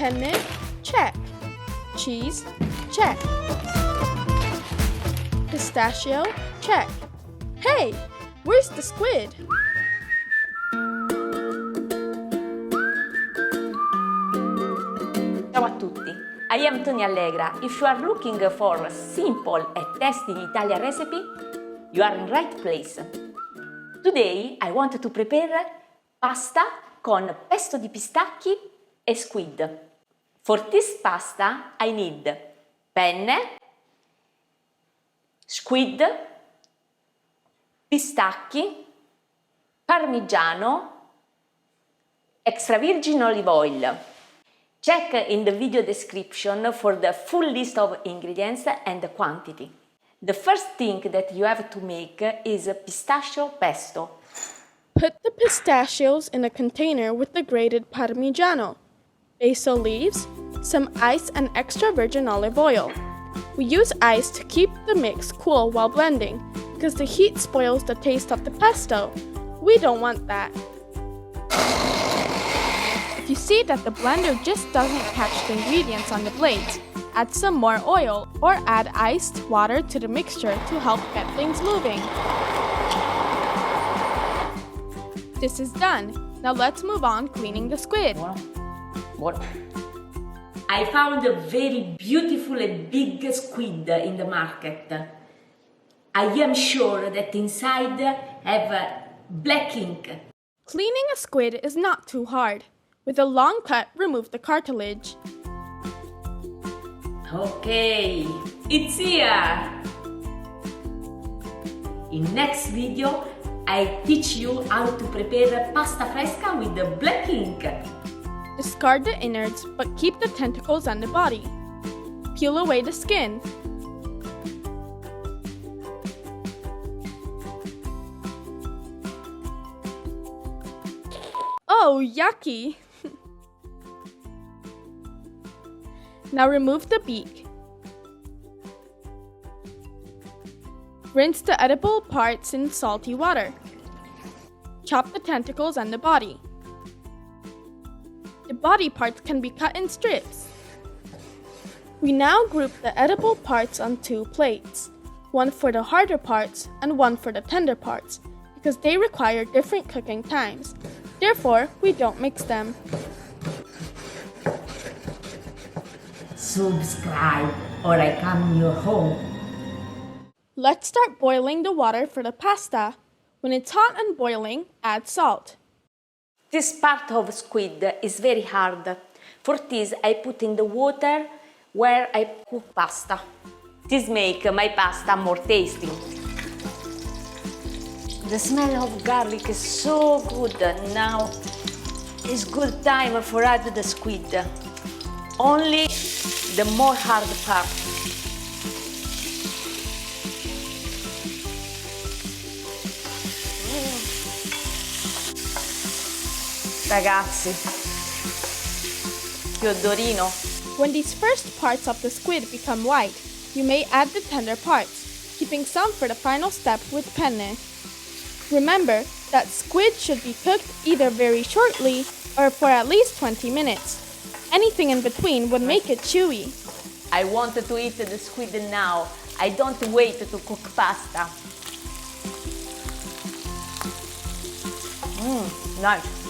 Penne? Check. Cheese? Check. Pistachio? Check. Hey, where's the squid? Ciao a tutti, I am Tony Allegra. If you are looking for a simple and tasty Italian recipe, you are in the right place. Today I want to prepare pasta con pesto di pistacchi e squid. For this pasta I need penne, squid, pistacchi, parmigiano, extra virgin olive oil. Check in the video description for the full list of ingredients and the quantity. The first thing that you have to make is pistachio pesto. Put the pistachios in a container with the grated parmigiano, basil leaves, some ice and extra virgin olive oil. We use ice to keep the mix cool while blending because the heat spoils the taste of the pesto. We don't want that. If you see that the blender just doesn't catch the ingredients on the blades, add some more oil or add iced water to the mixture to help get things moving. This is done. Now let's move on cleaning the squid. I found a very beautiful and big squid in the market. I am sure that inside have black ink. Cleaning a squid is not too hard. With a long cut, remove the cartilage. Okay, it's here! In next video, I teach you how to prepare pasta fresca with the black ink. Discard the innards, but keep the tentacles and the body. Peel away the skin. Oh, yucky! Now remove the beak. Rinse the edible parts in salty water. Chop the tentacles and the body. The body parts can be cut in strips. We now group the edible parts on two plates, one for the harder parts and one for the tender parts, because they require different cooking times. Therefore, we don't mix them. Subscribe or I come your home. Let's start boiling the water for the pasta. When it's hot and boiling, add salt. This part of squid is very hard. For this, I put in the water where I cook pasta. This makes my pasta more tasty. The smell of garlic is so good. Now it's good time for add the squid. Only the more hard part. Ragazzi, che odorino. When these first parts of the squid become white, you may add the tender parts, keeping some for the final step with penne. Remember that squid should be cooked either very shortly or for at least 20 minutes. Anything in between would make it chewy. I want to eat the squid now. I don't wait to cook pasta. Nice.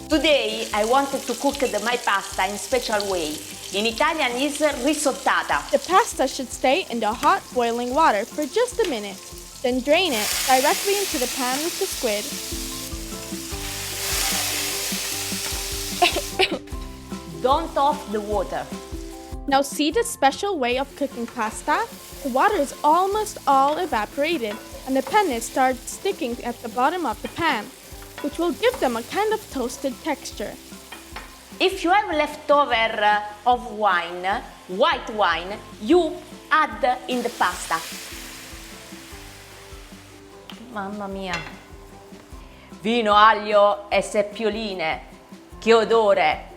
Today I wanted to cook my pasta in special way. In Italian is risottata. The pasta should stay in the hot boiling water for just a minute. Then drain it directly into the pan with the squid. Don't off the water. Now see the special way of cooking pasta? The water is almost all evaporated and the penne starts sticking at the bottom of the pan, which will give them a kind of toasted texture. If you have leftover of wine, white wine, you add in the pasta. Mamma mia. Vino, aglio e seppioline. Che odore!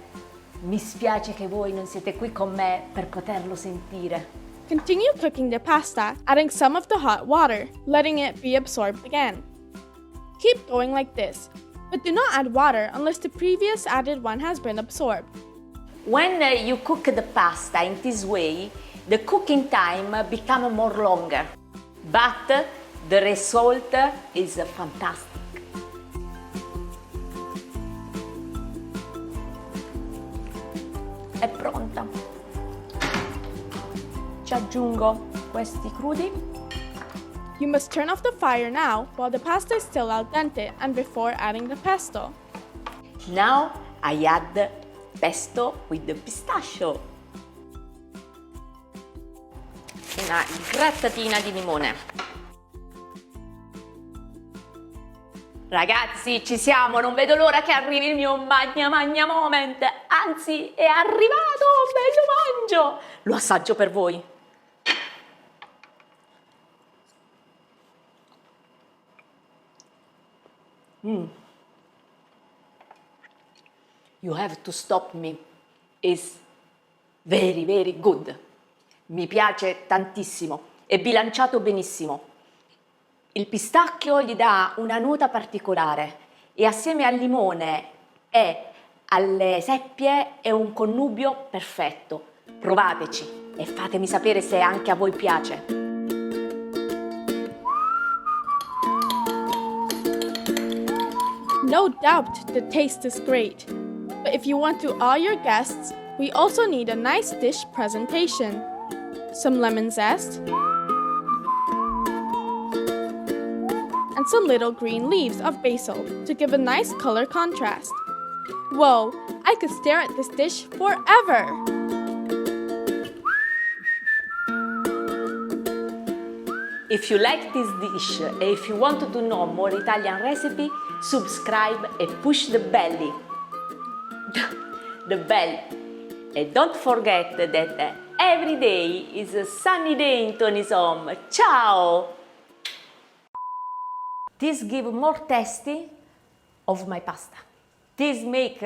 Mi spiace che voi non siete qui con me per poterlo sentire. Continue cooking the pasta, adding some of the hot water, letting it be absorbed again. Keep going like this. but do not add water unless the previous added one has been absorbed. When you cook the pasta in this way, the cooking time becomes more longer, but the result is fantastic. È pronta. Ci aggiungo questi crudi. You must turn off the fire now while the pasta is still al dente and before adding the pesto. Now I add pesto with the pistachio. Una grattatina di limone. Ragazzi, ci siamo, non vedo l'ora che arrivi il mio magna moment. Anzi, è arrivato, me lo mangio. Lo assaggio per voi. You have to stop me. It's very good. Mi piace tantissimo. È bilanciato benissimo. Il pistacchio gli dà una nota particolare e assieme al limone e alle seppie è un connubio perfetto. Provateci e fatemi sapere se anche a voi piace. No doubt the taste is great, but if you want to awe your guests, we also need a nice dish presentation. Some lemon zest, and some little green leaves of basil to give a nice color contrast. Whoa, I could stare at this dish forever! If you like this dish and if you want to know more Italian recipe, subscribe and push the belly. The bell. And don't forget that every day is a sunny day in Tony's home. Ciao! This give more tasty of my pasta. This make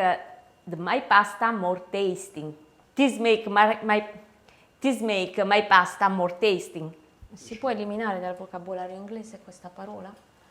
my pasta more tasting. This make my pasta more tasting. Si può eliminare dal vocabolario inglese questa parola?